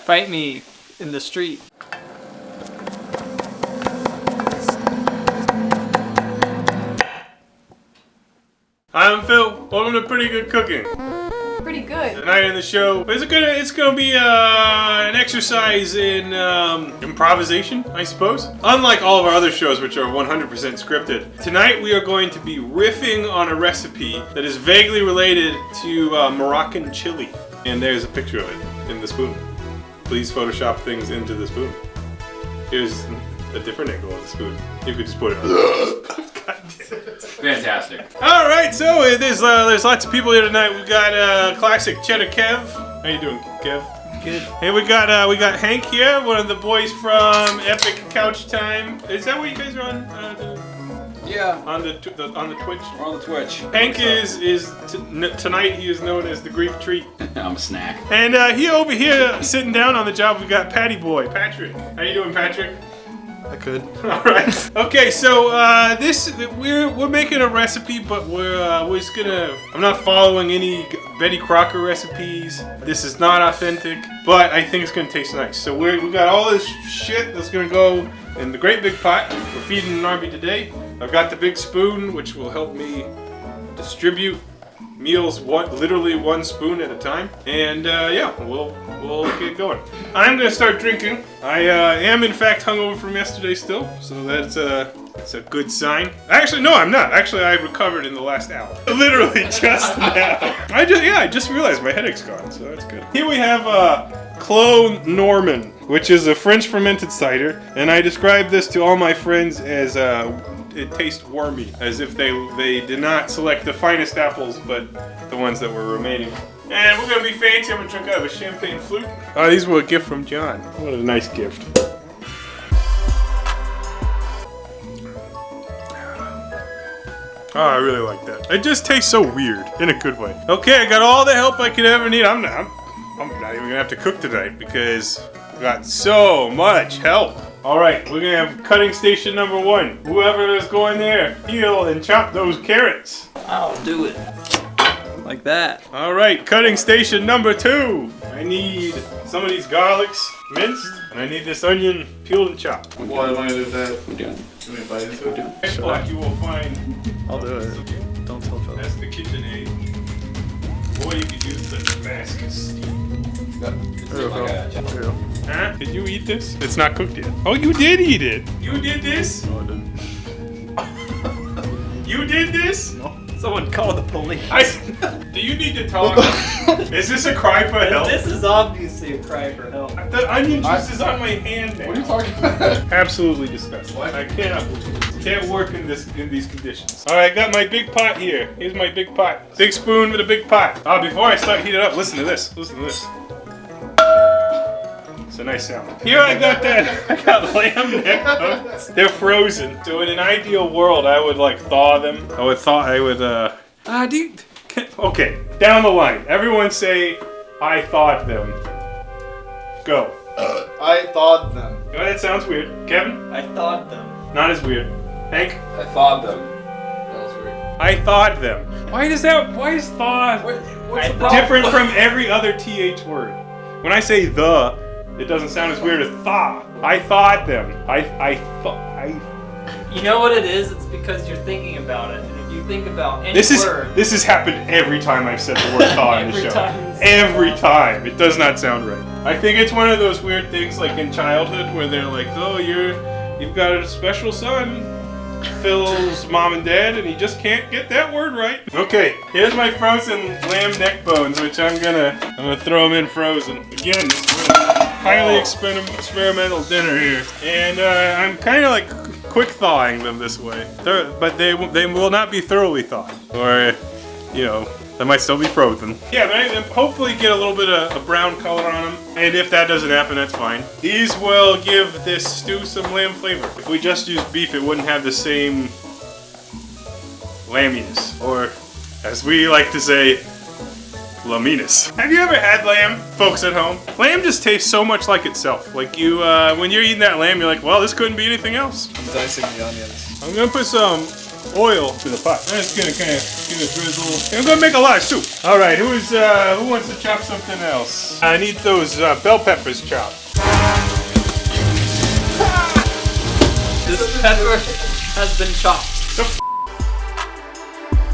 Fight me in the street. Hi, I'm Phil. Welcome to Pretty Good Cooking. Pretty good. Tonight in the show, it's gonna be an exercise in improvisation, I suppose. Unlike all of our other shows, which are 100% scripted, tonight we are going to be riffing on a recipe that is vaguely related to Moroccan chili. And there's a picture of it in the spoon. Please Photoshop things into the spoon. Here's a different angle of the spoon. You could just put it on. Fantastic. All right, so there's lots of people here tonight. We got classic Cheddar Kev. How you doing, Kev? Good. Hey, we got Hank here, one of the boys from Epic Couch Time. Is that what you guys are on? Yeah. On the Twitch. We're on the Twitch. Hank tonight. He is known as the Grief Treat. I'm a snack. And he over here sitting down on the job. We got Patty Boy, Patrick. How you doing, Patrick? I could. All right. Okay, so we're making a recipe, but I'm not following any Betty Crocker recipes. This is not authentic, but I think it's gonna taste nice. So we got all this shit that's gonna go in the great big pot. We're feeding an army today. I've got the big spoon, which will help me distribute meals literally one spoon at a time. And yeah, we'll get going. I'm gonna start drinking. I am in fact hungover from yesterday still, so that's a good sign. Actually, no, I'm not. Actually, I recovered in the last hour. Literally just now. I just realized my headache's gone, so that's good. Here we have Clos Norman, which is a French fermented cider, and I describe this to all my friends as it tastes wormy, as if they did not select the finest apples, but the ones that were remaining. And we're gonna be fancy. I'm gonna drink out of a champagne flute. Oh, these were a gift from John. What a nice gift. Oh, I really like that. It just tastes so weird in a good way. Okay, I got all the help I could ever need. I'm not even gonna have to cook tonight because I got so much help. All right, we're gonna have cutting station number 1. Whoever is going there, peel and chop those carrots. I'll do it. Like that. All right, cutting station number 2. I need some of these garlics minced, and I need this onion peeled and chopped. Why am I doing that? We're doing. Can we buy this? We're doing. Next block you will find. I'll do it. Don't tell Phil. That's the kitchen aid. Boy, you could use such a basket of steam. Huh? Did you eat this? It's not cooked yet. Oh, you did eat it. You did this? No, I didn't. You did this? No. Someone call the police. Do you need to talk? Is this a cry for help? This is obviously a cry for help. The onion juice is on my hand now. What are you talking about? Absolutely disgusting. What? I can't work in these conditions. All right, I got my big pot here. Here's my big pot. Big spoon with a big pot. Before I start heating it up, listen to this. Listen to this. It's a nice sound. Here I got lamb neck bones. They're frozen. So in an ideal world, I would like thaw them. Okay, down the line. Everyone say, I thawed them. Go. I thawed them. Oh, that sounds weird. Kevin? I thawed them. Not as weird. Hank? I thawed them. That was weird. I thawed them. Why is thaw What's the problem? different from every other TH word? When I say it doesn't sound as weird as thaw. I thawed them. You know what it is? It's because you're thinking about it. And if you think about any word... This has happened every time I've said the word thaw in the Every show. time. Every time. It does not sound right. I think it's one of those weird things like in childhood where they're like, oh, you've got a special son, Phil's mom and dad, and he just can't get that word right. Okay, here's my frozen lamb neck bones, which I'm gonna throw them in frozen. Again, this is a highly experimental dinner here. And I'm kind of like quick thawing them this way. But they will not be thoroughly thawed. Or, they might still be frozen. Yeah, but I hopefully get a little bit of a brown color on them. And if that doesn't happen, that's fine. These will give this stew some lamb flavor. If we just used beef, it wouldn't have the same lamminess. Or, as we like to say, laminess. Have you ever had lamb, folks at home? Lamb just tastes so much like itself. Like when you're eating that lamb, you're like, well, this couldn't be anything else. I'm dicing the onions. I'm gonna put some oil to the pot. I'm just gonna kind of give it a drizzle. I'm gonna make a lot of soup. All right, who wants to chop something else? I need those bell peppers chopped. This pepper has been chopped.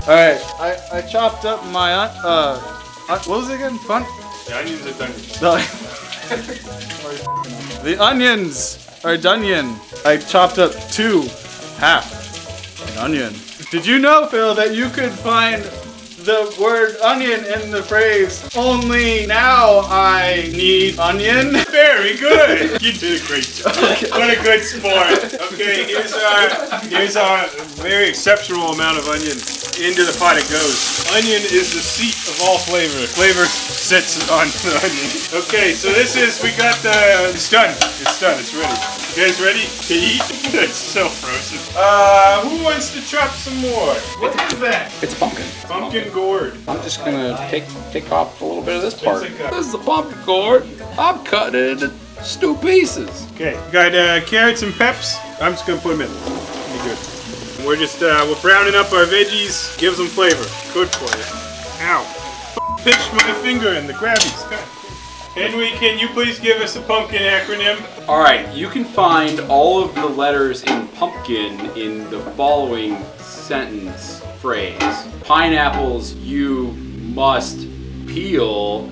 Alright, I chopped up my what was it again? Fun? The onions are done. The onions are dunion. I chopped up half an onion. Did you know, Phil, that you could find the word onion in the phrase "only now I need onion"? Very good. You did a great job. What a good sport. Okay, here's our very exceptional amount of onion. Into the pot it goes. Onion is the seat of all flavor. Flavor sits on the onion. Okay, so we got it's done. It's done. It's ready. You guys ready to eat? It's so frozen. Who wants to chop some more? What is that? It's pumpkin. Pumpkin gourd. I'm just gonna take off a little bit of this part. It's like This is the pumpkin gourd. I'm cutting it into stew pieces. Okay, we got carrots and peps. I'm just gonna put them in. Be good. We're just we're browning up our veggies. Gives them flavor. Good for you. Ow! Pinched my finger in the grabbies. God. Henry, can you please give us a pumpkin acronym? All right, you can find all of the letters in pumpkin in the following sentence phrase. Pineapples you must peel.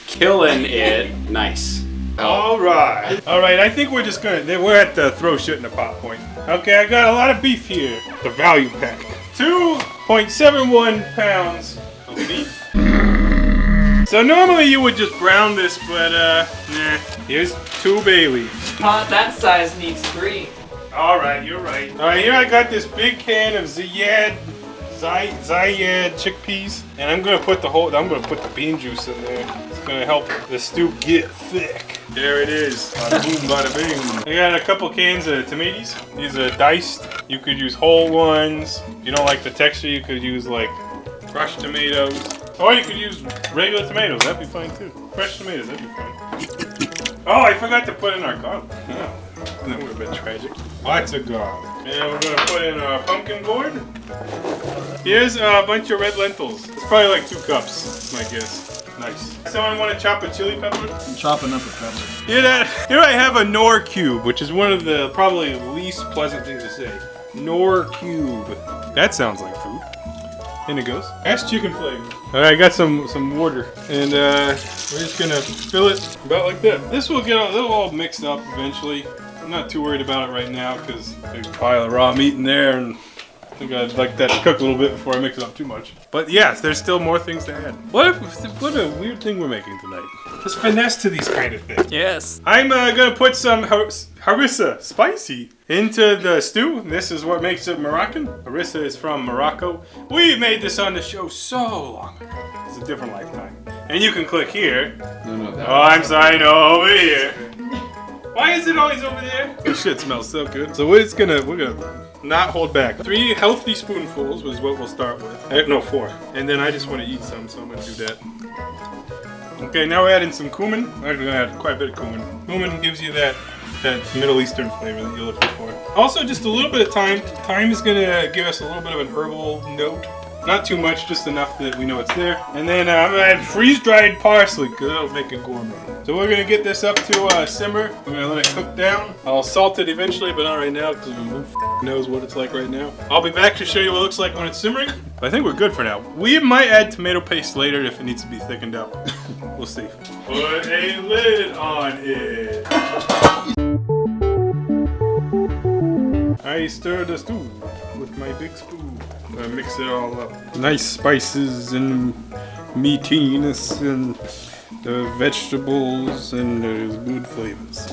Killing it. Nice. All right. I think we're just we're at the throw shit in the pot point. Okay, I got a lot of beef here. The value pack. 2.71 pounds of beef. So normally you would just brown this, but nah. Here's 2 bay leaves. Pot that size needs 3. All right, you're right. All right, here I got this big can of Zayed chickpeas, and I'm gonna put the bean juice in there. It's gonna help the stew get thick. There it is. Bada boom, bada bing. I got a couple cans of tomatoes. These are diced. You could use whole ones. If you don't like the texture, you could use like crushed tomatoes, or you could use regular tomatoes. That'd be fine too. Fresh tomatoes, that'd be fine. Oh, I forgot to put in our garlic. Yeah. That would have been tragic. Lots of garlic. And we're gonna put in our pumpkin gourd. Here's a bunch of red lentils. It's probably like 2 cups, my guess. Nice. Someone want to chop a chili pepper? I'm chopping up a pepper. Hear that? Here I have a Knorr cube, which is one of the probably least pleasant things to say. Knorr cube. That sounds like food. In it goes. That's chicken flavor. All right, I got some water, and we're just gonna fill it about like that. This will get all mixed up eventually. I'm not too worried about it right now because there's a pile of raw meat in there, and I think I'd like that to cook a little bit before I mix it up too much. But yes, there's still more things to add. What a weird thing we're making tonight. There's finesse to these kind of things. Yes. I'm gonna put some Harissa spicy into the stew. This is what makes it Moroccan. Harissa is from Morocco. We made this on the show so long ago. It's a different lifetime. And you can click here. No, Oh, I'm sorry, no, over here. Why is it always over there? This shit smells so good. So we're gonna not hold back. 3 healthy spoonfuls was what we'll start with. No, 4. And then I just want to eat some, so I'm gonna do that. Okay, now we're adding some cumin. I'm gonna add quite a bit of cumin. Cumin gives you that Middle Eastern flavor that you're looking for. Also, just a little bit of thyme. Thyme is gonna give us a little bit of an herbal note. Not too much, just enough that we know it's there. And then I'm gonna add freeze-dried parsley, because that'll make it gourmet. So we're gonna get this up to simmer. We're gonna let it cook down. I'll salt it eventually, but not right now, because who knows what it's like right now. I'll be back to show you what it looks like when it's simmering. But I think we're good for now. We might add tomato paste later if it needs to be thickened up. We'll see. Put a lid on it. I stir the stew with my big spoon. I mix it all up. Nice spices and meatiness and the vegetables and there's good flavors.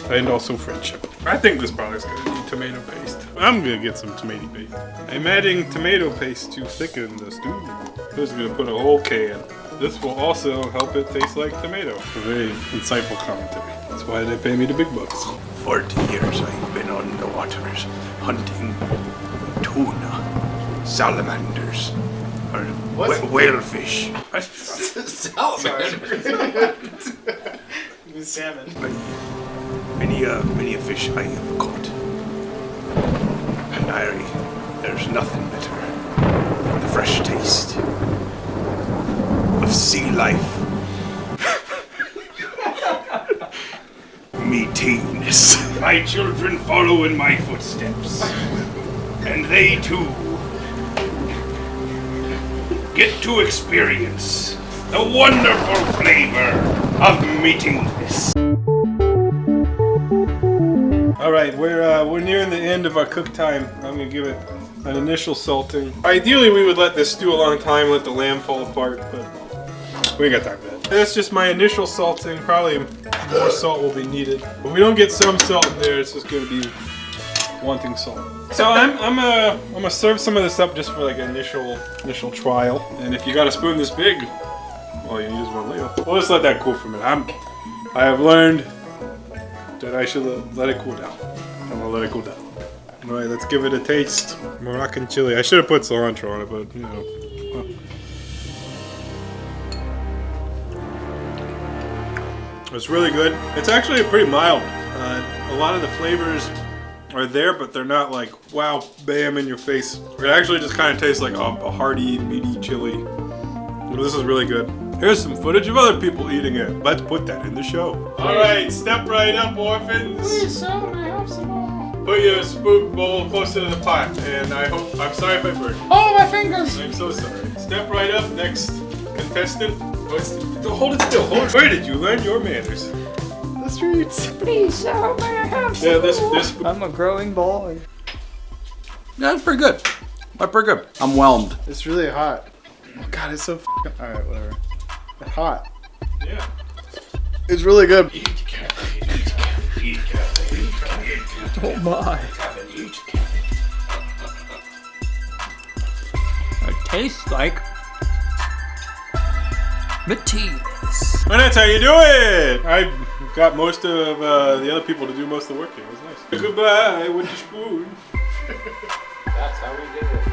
And also friendship. I think this product's gonna need tomato paste. I'm gonna get some tomato paste. I'm adding tomato paste to thicken the stew. I'm just gonna put a whole can. This will also help it taste like tomato. A very insightful commentary. That's why they pay me the big bucks. 40 years I've been on the waters hunting tuna, salamanders, or whalefish. Salamanders. Salmon. Many a fish I have caught, and There's nothing better than the fresh taste of sea life. Meatiness. My children follow in my footsteps, and they too get to experience the wonderful flavor of meatiness. All right, we're nearing the end of our cook time. I'm gonna give it an initial salting. Ideally, we would let this stew a long time, let the lamb fall apart, but we ain't got time for that. That's just my initial salting. Probably more salt will be needed. If we don't get some salt in there, it's just gonna be wanting salt. So I'm gonna serve some of this up just for like an initial trial. And if you got a spoon this big, all you need is one ladle. We'll just let that cool for a minute. I have learned that I should let it cool down. I'm gonna let it cool down. All right, let's give it a taste. Moroccan chili. I should have put cilantro on it, but you know. It's really good. It's actually pretty mild. A lot of the flavors are there, but they're not like, wow, bam, in your face. It actually just kind of tastes like a hearty, meaty chili. This is really good. Here's some footage of other people eating it. Let's put that in the show. All right, step right up, orphans. Please, sir, may I have some more? Put your spoon bowl closer to the pot, and I'm sorry if I burned you. Oh, my fingers! I'm so sorry. Step right up, next contestant. Hold it still. Where did you learn your manners? The streets. Please, sir, may I have some Yeah, this. I'm a growing boy. Yeah, that's pretty good. That's pretty good. I'm whelmed. It's really hot. Oh God, it's so alright, whatever. It's hot. Yeah. It's really good. Eat carefully. Eat carefully. Eat carefully. Eat carefully. Oh my. It tastes like Meatiness. And that's how you do it. I got most of the other people to do most of the work here. It was nice. Goodbye with the spoon. That's how we did it.